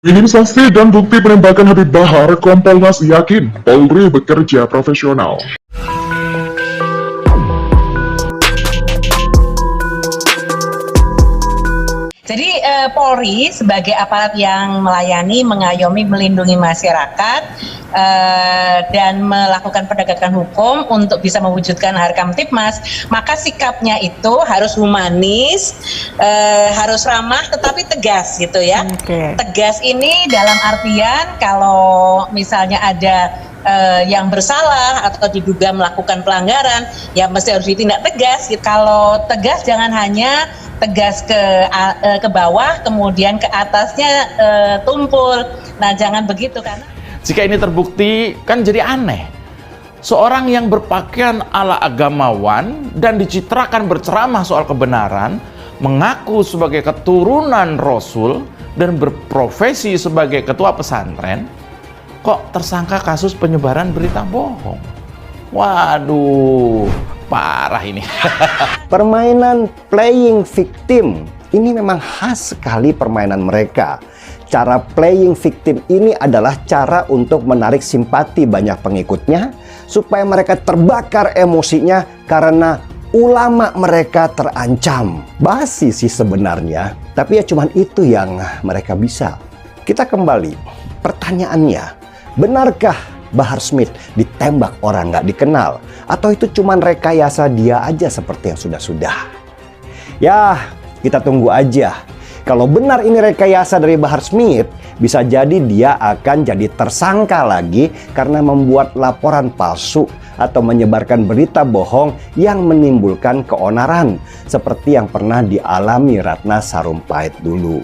Minim saksi dan bukti penembakan Habib Bahar, Kompolnas yakin Polri bekerja profesional. Jadi Polri sebagai aparat yang melayani, mengayomi, melindungi masyarakat dan melakukan penegakan hukum untuk bisa mewujudkan Harkam Tipmas, maka sikapnya itu harus humanis, harus ramah, tetapi tegas gitu ya. Tegas ini dalam artian kalau misalnya ada yang bersalah atau diduga melakukan pelanggaran, ya mesti harus ditindak tegas. Kalau tegas jangan hanya tegas ke bawah, kemudian ke atasnya tumpul. Nah, jangan begitu karena jika ini terbukti kan jadi aneh. Seorang yang berpakaian ala agamawan dan dicitrakan berceramah soal kebenaran, mengaku sebagai keturunan Rasul dan berprofesi sebagai ketua pesantren, kok tersangka kasus penyebaran berita bohong. Waduh, parah ini. Permainan playing victim ini memang khas sekali permainan mereka. Cara playing victim ini adalah cara untuk menarik simpati banyak pengikutnya supaya mereka terbakar emosinya karena ulama mereka terancam. Basi sih sebenarnya, tapi ya cuman itu yang mereka bisa. Kita kembali, pertanyaannya, benarkah Bahar Smith ditembak orang nggak dikenal? Atau itu cuman rekayasa dia aja seperti yang sudah-sudah? Ya, kita tunggu aja. Kalau benar ini rekayasa dari Bahar Smith, bisa jadi dia akan jadi tersangka lagi karena membuat laporan palsu atau menyebarkan berita bohong yang menimbulkan keonaran, seperti yang pernah dialami Ratna Sarumpait dulu.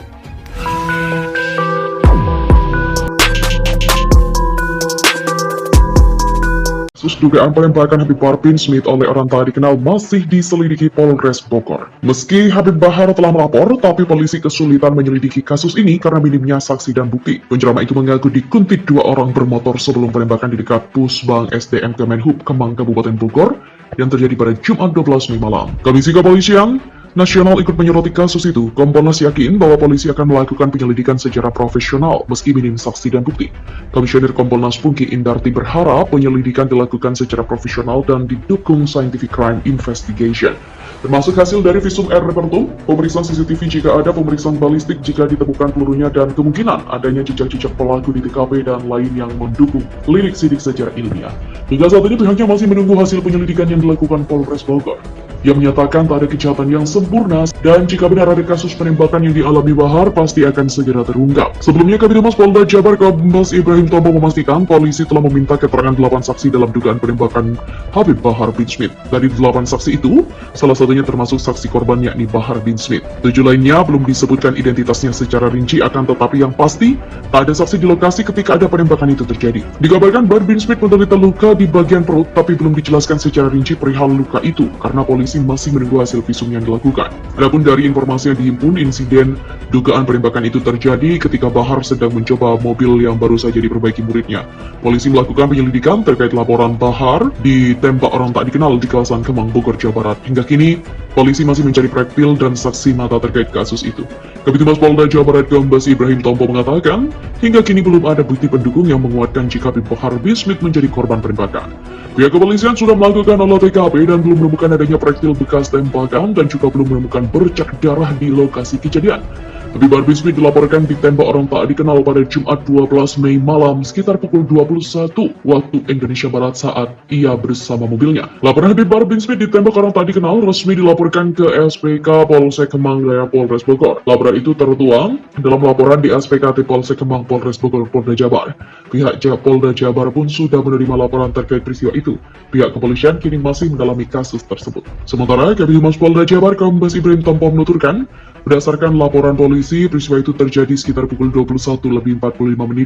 Kasus dugaan penembakan Habib Bahar bin Smith oleh orang tak dikenal masih diselidiki Polres Bogor. Meski Habib Bahar telah melapor, tapi polisi kesulitan menyelidiki kasus ini karena minimnya saksi dan bukti. Pencerama itu mengaku dikuntit dua orang bermotor sebelum penembakan di dekat Pusbang SDM Kemenhub Kemang Kabupaten Bogor yang terjadi pada Jumat 12 Mei malam. Komisi Kepolisian Nasional ikut menyoroti kasus itu. Kompolnas yakin bahwa polisi akan melakukan penyelidikan secara profesional meski minim saksi dan bukti. Komisioner Kompolnas Pungki Indarti berharap penyelidikan dilakukan secara profesional dan didukung scientific crime investigation, termasuk hasil dari visum air repertum, pemeriksaan CCTV jika ada, pemeriksaan balistik jika ditemukan pelurunya, dan kemungkinan adanya jejak-jejak pelaku di TKP dan lain yang mendukung lirik sidik secara ilmiah. Hingga saat ini pihaknya masih menunggu hasil penyelidikan yang dilakukan Polres Bogor, yang menyatakan tak ada kejahatan yang sempurna dan jika benar ada kasus penembakan yang dialami Bahar pasti akan segera terungkap. Sebelumnya Kabitumas Polda Jabar Kombes Ibrahim Tompo memastikan polisi telah meminta keterangan 8 saksi dalam dugaan penembakan Habib Bahar bin Smith. Dari 8 saksi itu, salah satunya termasuk saksi korban yakni Bahar bin Smith. 7 lainnya belum disebutkan identitasnya secara rinci, akan tetapi yang pasti tak ada saksi di lokasi ketika ada penembakan itu terjadi. Dikabarkan Bahar bin Smith menderita luka di bagian perut tapi belum dijelaskan secara rinci perihal luka itu karena polisi masih menunggu hasil visum yang dilakukan. Adapun dari informasi yang dihimpun, insiden dugaan penembakan itu terjadi ketika Bahar sedang mencoba mobil yang baru saja diperbaiki muridnya. Polisi melakukan penyelidikan terkait laporan Bahar ditembak orang tak dikenal di kawasan Kemang, Bogor, Jawa Barat. Hingga kini, polisi masih mencari proyektil dan saksi mata terkait kasus itu. Kabitumas Polda Jawa Barat Kombes Ibrahim Tompo mengatakan, hingga kini belum ada bukti pendukung yang menguatkan jika Habib Bahar bin Smith menjadi korban penembakan. Pihak kepolisian sudah melakukan olah TKP dan belum menemukan adanya proyektil bekas tembakan dan juga belum menemukan bercak darah di lokasi kejadian. Habib Bahar bin Smith dilaporkan ditembak orang tak dikenal pada Jumat 12 Mei malam sekitar pukul 21 waktu Indonesia Barat saat ia bersama mobilnya. Laporan Habib Bahar bin Smith ditembak orang tak dikenal resmi dilaporkan ke SPK Polsek Kemang Raya Polres Bogor. Laporan itu tertuang dalam laporan di SPKT Polsek Kemang Polres Bogor Polda Jabar. Pihak Polda Jabar pun sudah menerima laporan terkait peristiwa itu. Pihak kepolisian kini masih mendalami kasus tersebut. Sementara Kabitumas Polda Jabar Kombes Ibrahim Tompo menuturkan, berdasarkan laporan polisi, peristiwa itu terjadi sekitar pukul 21.45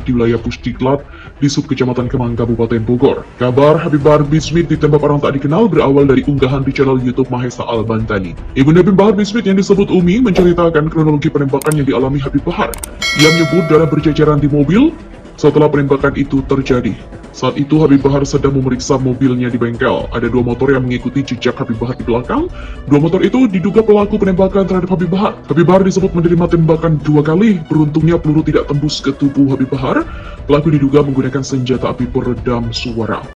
di wilayah Pusdiklat di Sub Kecamatan Kemang, Kabupaten Bogor. Kabar Habib Bahar bin Smith ditembak orang tak dikenal berawal dari unggahan di channel YouTube Mahesa Al-Bantani. Ibunda Habib Bahar bin Smith yang disebut Umi menceritakan kronologi penembakan yang dialami Habib Bahar. Ia menyebut darah berceceran di mobil setelah penembakan itu terjadi. Saat itu Habib Bahar sedang memeriksa mobilnya di bengkel. Ada 2 motor yang mengikuti jejak Habib Bahar di belakang. 2 motor itu diduga pelaku penembakan terhadap Habib Bahar. Habib Bahar disebut menerima tembakan 2 kali. Beruntungnya peluru tidak tembus ke tubuh Habib Bahar. Pelaku diduga menggunakan senjata api peredam suara.